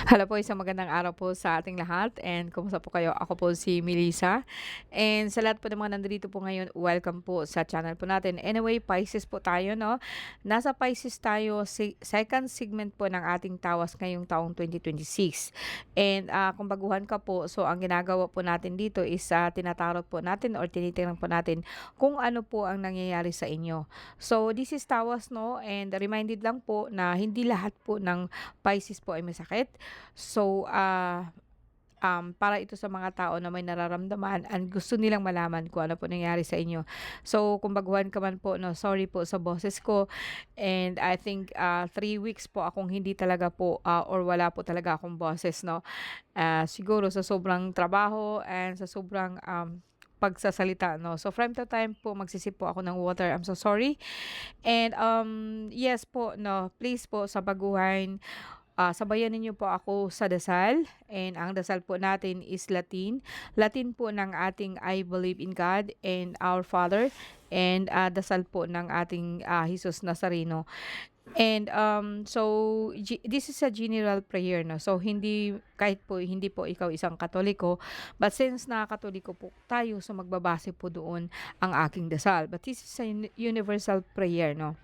Hello po, isang magandang araw po sa ating lahat and kumusta po kayo? Ako po si Melissa and sa lahat po ng mga nandito po ngayon, welcome po sa channel po natin. Anyway, Pisces po tayo, no? Nasa Pisces tayo, second segment po ng ating tawas ngayong taong 2026. And kung baguhan ka po, so ang ginagawa po natin dito is tinatarot po natin or tinitingnan po natin kung ano po ang nangyayari sa inyo. So this is tawas, no? And reminded lang po na hindi lahat po ng Pisces po ay masakit. So, para ito sa mga tao na may nararamdaman and gusto nilang malaman kung ano po nangyari sa inyo. So, kung baguhan ka man po, no, sorry po sa boses ko. And I think 3 weeks po akong hindi talaga po or wala po talaga akong boses, no. Siguro sa sobrang trabaho and sa sobrang pagsasalita, no. So, from to time po, magsisip po ako ng water. I'm so sorry. And yes po, no, please po sa baguhan, sabayan ninyo po ako sa dasal and ang dasal po natin is Latin. Latin po ng ating I believe in God and our Father and dasal po ng ating Jesus Nazareno. And so this is a general prayer, no. So hindi kahit po hindi po ikaw isang Katoliko, but since na Katoliko po tayo, so magbabase po doon ang aking dasal. But this is a universal prayer, no.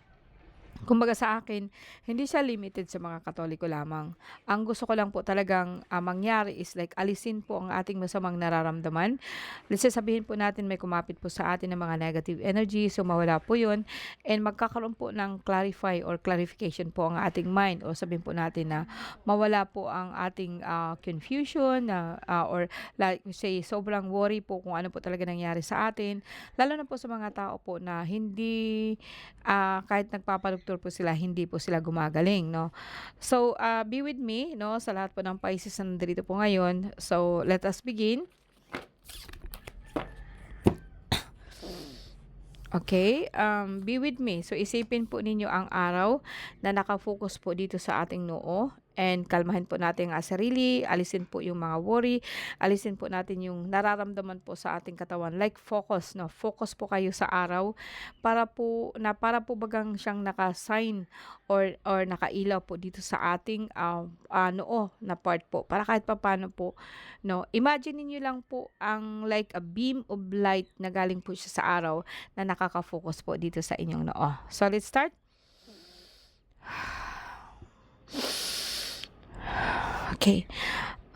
Kumbaga sa akin, hindi siya limited sa mga Katoliko lamang. Ang gusto ko lang po talagang mangyari is like alisin po ang ating masamang nararamdaman. Let's say sabihin po natin may kumapit po sa atin ng mga negative energy, so mawala po yun. And magkakaroon po ng clarify or clarification po ang ating mind. O sabihin po natin na mawala po ang ating confusion or like say sobrang worry po kung ano po talaga nangyari sa atin. Lalo na po sa mga tao po na hindi kahit nagpapadoktor po sila, hindi po sila gumagaling, no? So, be with me, no, sa lahat po ng Pisces na nandito po ngayon. So, let us begin. Okay, be with me. So, isipin po ninyo ang araw na nakafocus po dito sa ating noo. And kalmahin po natin ang sarili, alisin po yung mga worry, alisin po natin yung nararamdaman po sa ating katawan. Like focus, no? Focus po kayo sa araw para po bagang siyang naka-sign or nakailaw po dito sa ating noo na part po. Para kahit papaano po, no? Imagine niyo lang po ang like a beam of light na galing po siya sa araw na nakaka-focus po dito sa inyong noo. So let's start. Okay.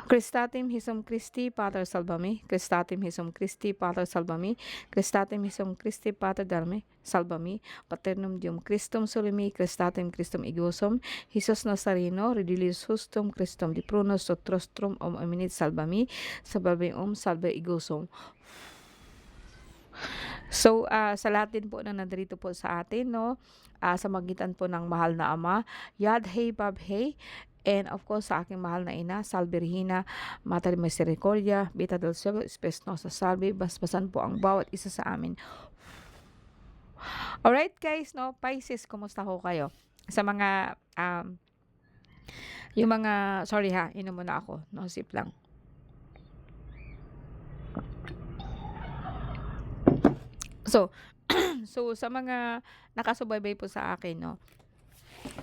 Cristatim Hisum Christi Pater Salvami, Cristatim Hisum Christi Pater Salvami, Cristatim Hisum Christi Pater Darme, Salvami, Paternum Deum Christum Solimi, Cristatim Christum Igusum, Jesus Nazareno, Redilius Hustum Christum di Prunus Sotrostrum Eminit Salvami, Salve Salve Igusum. So, sa lahat din po na nandito po sa atin, no, sa magitan po ng mahal na Ama, Yad Hey Bab Hey, and of course sa aking mahal na ina, Salve Regina, Mater Misericordia, Vita del Cielo, Spes Nosa Salve, basbasan po ang bawat isa sa amin. Alright guys, no, Pisces, kumusta ho kayo? Sa mga, yung mga, sorry ha, inom muna ako, no, sip lang. So, so sa mga nakasubaybay po sa akin, no,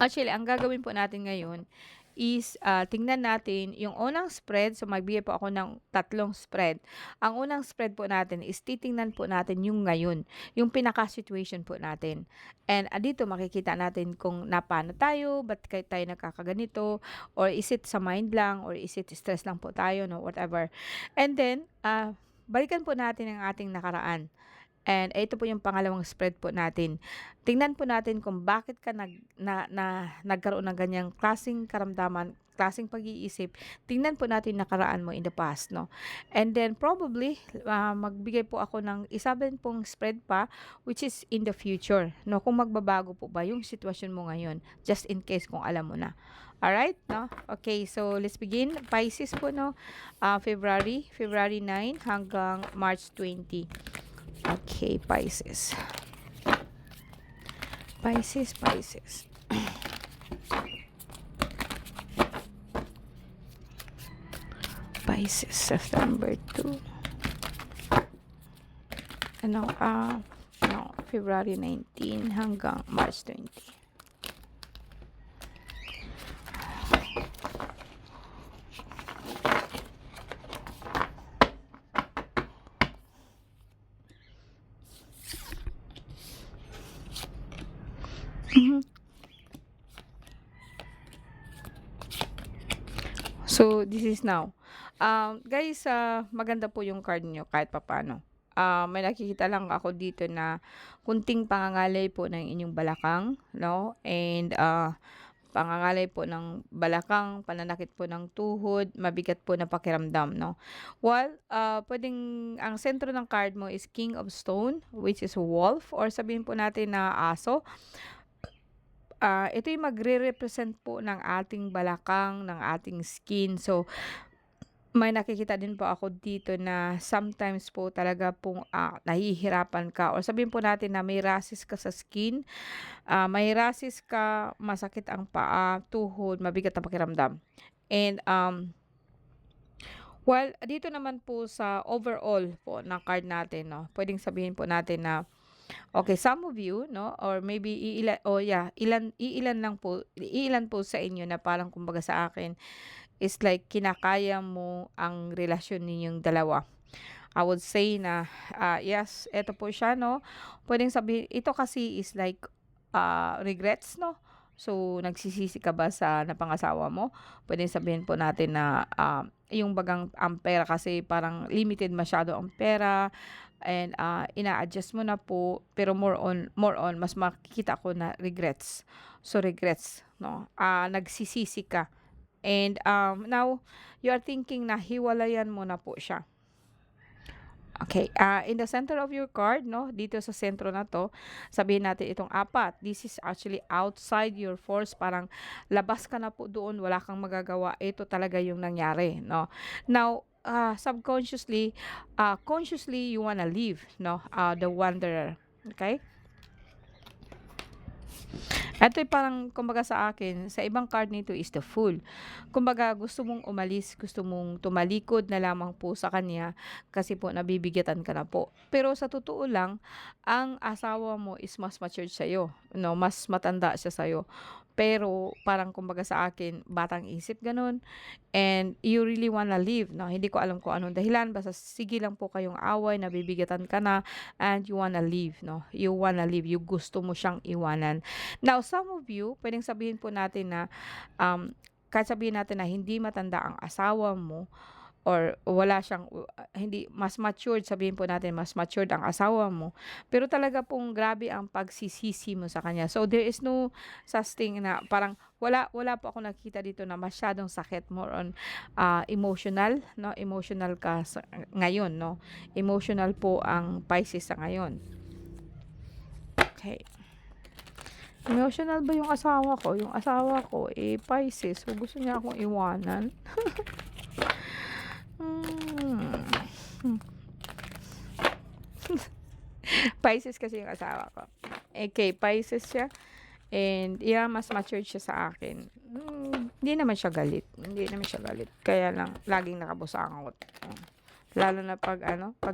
actually, ang gagawin po natin ngayon is tingnan natin yung unang spread. So, magbigay po ako ng 3 spread. Ang unang spread po natin is titingnan po natin yung ngayon, yung pinaka-situation po natin. And dito makikita natin kung napano tayo, ba't tayo nagkakaganito, or is it sa mind lang, or is it stress lang po tayo, no, whatever. And then, balikan po natin ang ating nakaraan. And ito po yung pangalawang spread po natin. Tingnan po natin kung bakit ka nagkaroon ng ganyang klaseng karamdaman, klaseng pag-iisip. Tingnan po natin nakaraan mo in the past, no? And then probably, magbigay po ako ng isa din pong spread pa, which is in the future, no? Kung magbabago po ba yung sitwasyon mo ngayon, just in case kung alam mo na. Alright, no? Okay, so let's begin. Pisces po, no? February 9 hanggang March 20. Okay, Pisces. Pisces. Pisces, September 2. February 19 hanggang March 20. So, this is now. Guys, maganda po yung card niyo kahit papaano. May nakikita lang ako dito na kunting pangangalay po ng inyong balakang, no? And pangangalay po ng balakang, pananakit po ng tuhod, mabigat po na pakiramdam, no? Well, pwedeng ang sentro ng card mo is King of Stone, which is wolf, or sabihin po natin na aso. Ito yung magre-represent po ng ating balakang, ng ating skin. So, may nakikita din po ako dito na sometimes po talaga pong nahihirapan ka, or sabihin po natin na may rashes ka sa skin, may rashes ka, masakit ang paa, tuhod, mabigat ang pakiramdam. And well, dito naman po sa overall po ng card natin, no, pwedeng sabihin po natin na okay, some of you, no, or maybe iilan, oh yeah, iilan po sa inyo na parang kumbaga sa akin is like kinakaya mo ang relasyon ninyong dalawa. I would say na yes, eto po siya, no. Pwedeng sabihin, ito kasi is like regrets, no. So, nagsisisi ka ba sa napangasawa mo? Pwedeng sabihin po natin na yung bagang ang pera kasi parang limited masyado ang pera, and ina-adjust mo na po, pero more on mas makikita ko na regrets. So, regrets, no. Nagsisisi ka, and now you are thinking na hiwalayan mo na po siya. Okay, in the center of your card, no, dito sa sentro na to, sabihin natin itong apat. This is actually outside your force, parang labas ka na po doon, wala kang magagawa. Ito talaga yung nangyari, no. Now, subconsciously, consciously you wanna leave, no, the wanderer. Okay? Ito ay parang kumbaga sa akin, sa ibang card nito is the Fool. Kumbaga gusto mong umalis, gusto mong tumalikod na lamang po sa kanya kasi po nabibigatan ka na po. Pero sa totoo lang, ang asawa mo is mas matured sa'yo, no? Mas matanda siya sa'yo. Pero parang kumbaga sa akin, batang isip ganun, and you really wanna leave, no? Hindi ko alam kung anong dahilan, basta sige lang po kayong away, nabibigatan ka na, and you wanna leave, no? You wanna leave, you gusto mo siyang iwanan. Now, some of you, pwedeng sabihin po natin na, kahit sabihin natin na hindi matanda ang asawa mo, or wala siyang, hindi mas matured, sabihin po natin mas matured ang asawa mo, pero talaga pong grabe ang pagsisisi mo sa kanya. So, there is no such thing na parang wala po ako nakita dito na masyadong sakit, more on emotional, no? Emotional ka ngayon, no? Emotional po ang Pisces sa ngayon. Okay. Emotional ba yung asawa ko? Yung asawa ko, Pisces. So, gusto niya akong iwanan. Hmm. Pisces kasi yung asawa ko. Okay, Pisces siya. And yeah, mas matured siya sa akin. Hindi naman siya galit. Hindi naman siya galit. Kaya lang, laging nakabusangot. Lalo na pag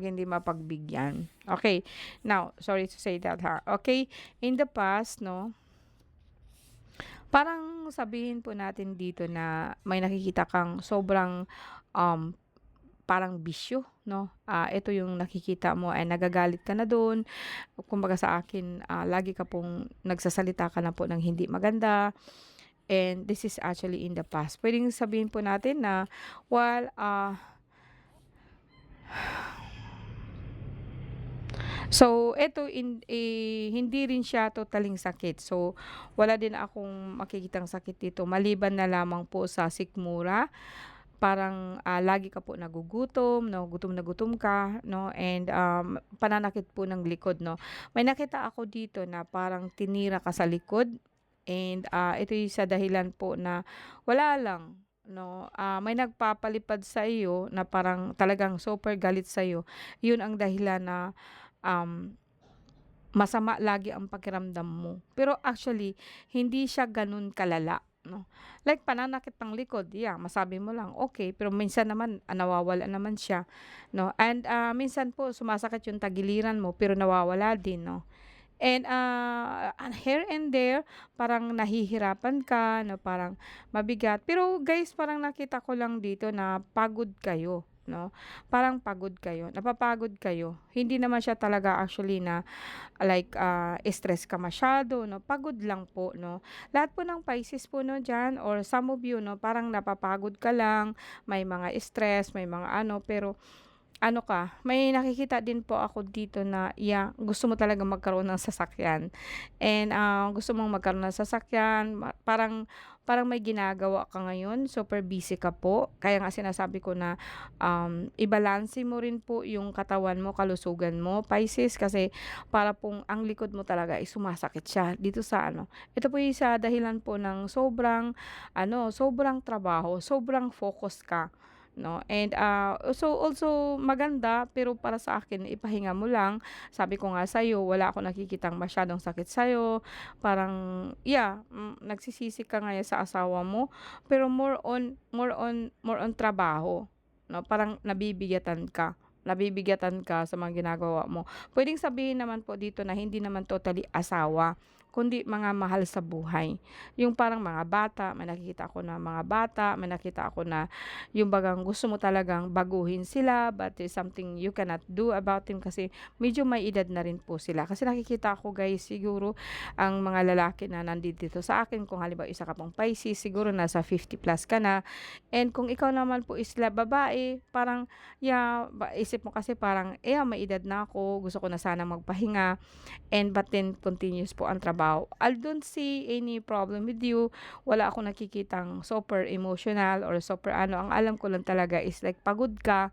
hindi mapagbigyan. Okay, now, sorry to say that ha. Okay, in the past, no, parang sabihin po natin dito na may nakikita kang sobrang um, parang bisyo, no? Ito yung nakikita mo ay nagagalit ka na doon. Kumbaga sa akin, lagi ka pong nagsasalita ka na po ng hindi maganda. And this is actually in the past. Pwedeng sabihin po natin na, well, so, ito hindi rin siya totaling sakit. So, wala din akong makikitang sakit dito maliban na lamang po sa sikmura. Parang lagi ka po nagugutom, no, gutom na gutom ka, no, and pananakit po ng likod, no. May nakita ako dito na parang tinira ka sa likod, and ito yung sa dahilan po na wala lang, no. May nagpapalipad sa iyo na parang talagang super galit sa iyo. Yun ang dahilan na um, masama lagi ang pakiramdam mo. Pero actually, hindi siya ganun kalala, no. Like pananakit ng likod, yeah, masabi mo lang, okay, pero minsan naman nawawala naman siya, no. And minsan po sumasakit yung tagiliran mo pero nawawala din, no. And here and there, parang nahihirapan ka, no, parang mabigat. Pero guys, parang nakita ko lang dito na pagod kayo, 'no, parang pagod kayo, napapagod kayo. Hindi naman siya talaga actually na like, stress ka masyado 'no, pagod lang po 'no. Lahat po ng Pisces po 'no diyan or some of you 'no, parang napapagod ka lang, may mga stress, may mga ano, pero ano ka, may nakikita din po ako dito na, yeah, gusto mo talagang magkaroon ng sasakyan and, gusto mong magkaroon ng sasakyan parang parang may ginagawa ka ngayon, super busy ka po. Kaya nga sinasabi ko na, ibalanse mo rin po yung katawan mo, kalusugan mo, Pisces, kasi para pong ang likod mo talaga ay sumasakit siya dito sa ano, ito po yung sa dahilan po ng sobrang ano, sobrang trabaho, sobrang focus ka. 'No, and, so also maganda pero para sa akin ipahinga mo lang. Sabi ko nga sa'yo wala akong nakikitang masyadong sakit sa'yo, parang yeah, nagsisisi ka ngayon sa asawa mo, pero more on trabaho, 'no, parang nabibigatan ka sa mga ginagawa mo. Puwedeng sabihin naman po dito na hindi naman totally asawa, kundi mga mahal sa buhay. Yung parang mga bata, may nakikita ako na mga bata, may nakita ako na yung bagang gusto mo talagang baguhin sila but there's something you cannot do about them kasi medyo may edad na rin po sila. Kasi nakikita ko guys, siguro ang mga lalaki na nandito sa akin, kung halimbawa isa ka pong Pisces, siguro nasa 50 plus ka na. And kung ikaw naman po is babae, parang yeah, isip mo kasi parang, eh, may edad na ako, gusto ko na sana magpahinga. And but then continuous po ang trabaho. I don't see any problem with you. Wala akong nakikitang super emotional or super ano. Ang alam ko lang talaga is like pagod ka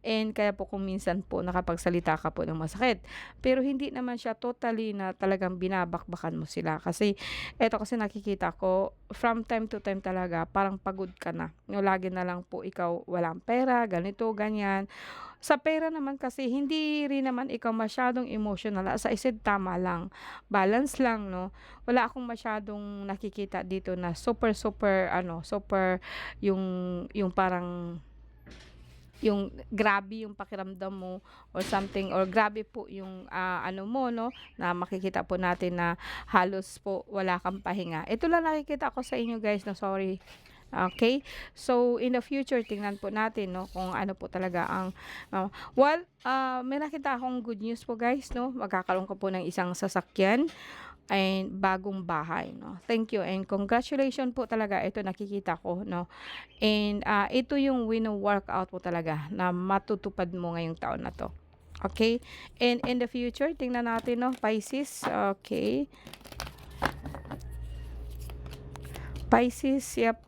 and kaya po kung minsan po nakapagsalita ka po ng masakit. Pero hindi naman siya totally na talagang binabakbakan mo sila. Kasi eto kasi nakikita ko from time to time talaga parang pagod ka na. Yung lagi na lang po ikaw walang pera, ganito, ganyan. Sa pera naman kasi hindi rin naman ikaw masyadong emotional, as I said tama lang, balance lang 'no. Wala akong masyadong nakikita dito na super, super ano, super yung parang yung grabe yung pakiramdam mo or something or grabe po yung, ano mo 'no, na makikita po natin na halos po wala kang pahinga. Ito lang nakikita ko sa inyo guys na sorry. Okay, so in the future tingnan po natin 'no kung ano po talaga ang, may nakita akong good news po guys 'no, magkakaroon ka po ng isang sasakyan and bagong bahay 'no. Thank you and congratulations po talaga, ito nakikita ko 'no. And, ito yung wino-workout mo talaga na matutupad mo ngayong taon na 'to, okay. And in the future tingnan natin 'no, Pisces, okay. Pisces, yep.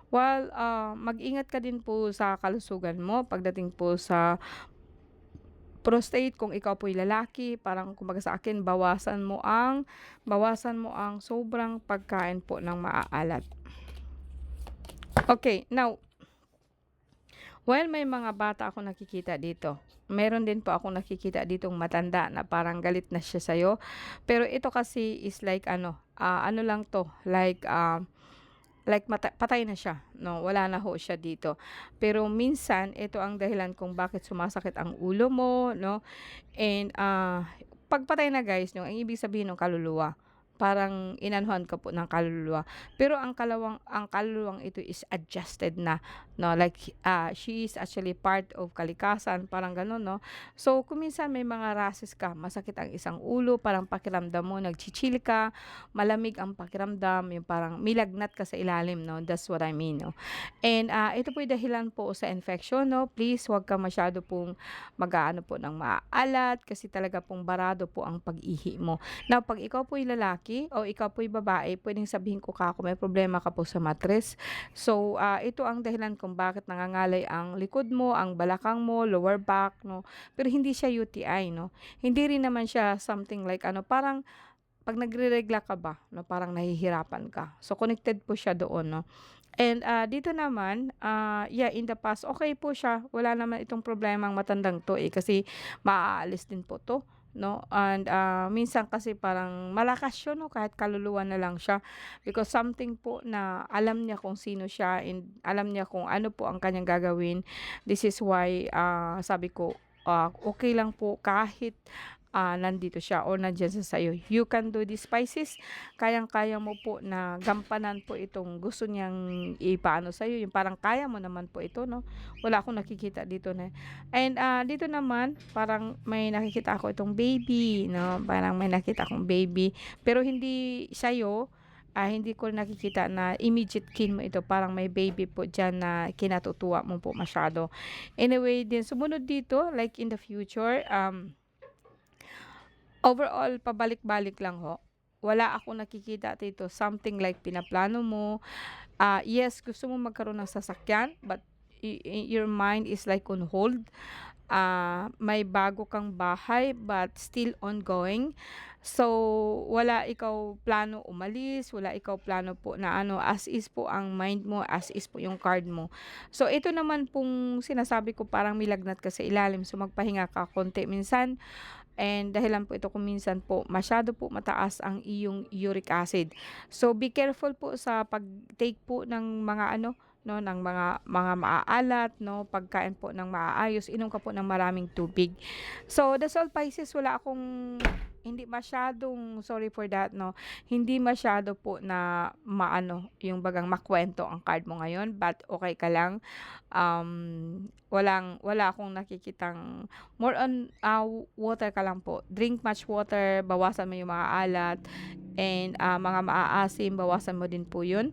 Well, mag-ingat ka din po sa kalusugan mo pagdating po sa prostate kung ikaw po'y lalaki, parang kumbaga sa akin bawasan mo ang sobrang pagkain po ng maaalat. Okay, now, while may mga bata akong nakikita dito, meron din po akong nakikita ditong matanda na parang galit na siya sa'yo. Pero ito kasi is like ano, ano lang 'to, like patay na siya 'no, wala na ho siya dito. Pero minsan ito ang dahilan kung bakit sumasakit ang ulo mo 'no, and, 'pag patay na guys 'no, ang ibig sabihin ng kaluluwa, parang inanuhan ka po ng kaluluwa. Pero ang kaluluwang ito is adjusted na 'no, like, she is actually part of kalikasan, parang gano'n 'no. So kung minsan may mga rashes ka, masakit ang isang ulo, parang pakiramdam mo nagchi-chill ka, malamig ang pakiramdam, yung parang may lagnat ka sa ilalim 'no, that's what I mean 'no. And, ito po'y dahilan po sa infection 'no, please huwag ka masyado pong mag-aano po ng maaalat kasi talaga pong barado po ang pag-ihi mo. Now 'pag ikaw po'y lalaki o ikaw po'y babae, puwedeng sabihin ko kako may problema ka po sa matres. So, ito ang dahilan kung bakit nangangalay ang likod mo, ang balakang mo, lower back 'no, pero hindi siya UTI 'no. Hindi rin naman siya something like ano, parang 'pag nagreregla ka ba 'no, parang nahihirapan ka. So, connected po siya doon 'no. And, dito naman, yeah, in the past okay po siya, wala naman itong problemang matandang 'to, eh, kasi maaalis din po 'to 'no. And, minsan kasi parang malakas siya 'no, kahit kaluluwa na lang siya. Because something po na alam niya kung sino siya and alam niya kung ano po ang kanyang gagawin. This is why, sabi ko, okey lang po kahit, nandito siya or nandiyan sa sa'yo. You can do this, Pisces. Kayang-kaya mo po na gampanan po itong gusto niyang ipaano sa'yo. Yung parang kaya mo naman po ito, no? Wala akong nakikita dito na. And dito naman, parang may nakikita ako itong baby, no? Parang may nakita akong baby. Pero hindi sa'yo. Hindi ko nakikita na immediate kin mo ito. Parang may baby po dyan na kinatutuwa mo po masyado. Anyway, din sumunod dito, like in the future, overall, pabalik-balik lang ho. Wala akong nakikita dito something like pinaplano mo. Yes, gusto mo magkaroon ng sasakyan, but your mind is like on hold. May bago kang bahay but still ongoing. So, wala ikaw plano umalis, wala ikaw plano po na ano, as is po ang mind mo, as is po yung card mo. So, ito naman pong sinasabi ko parang may lagnat ka sa ilalim. So, magpahinga ka konti minsan. And dahilan po ito kung minsan po masyado po mataas ang iyong uric acid. So be careful po sa pag-take po ng mga ano, no, ng mga maaalat, no, pagkain po ng maaayos, inom ka po ng maraming tubig. So that's all, Pisces. Wala akong hindi masyadong, sorry for that, no, hindi masyado po na maano yung bagang makwento ang card mo ngayon, but okay ka lang. Wala akong nakikitang more on water ka lang po. Drink much water, bawasan mo yung mga alat, and mga maaasim, bawasan mo din po yun.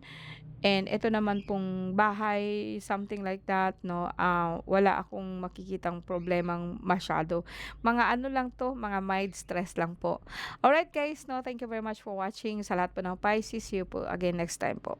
And ito naman pong bahay, something like that, no, wala akong makikitang problemang masyado. Mga ano lang to, mga mild stress lang po. Alright guys, no, thank you very much for watching. Sa lahat po ng Pisces, see you po again next time po.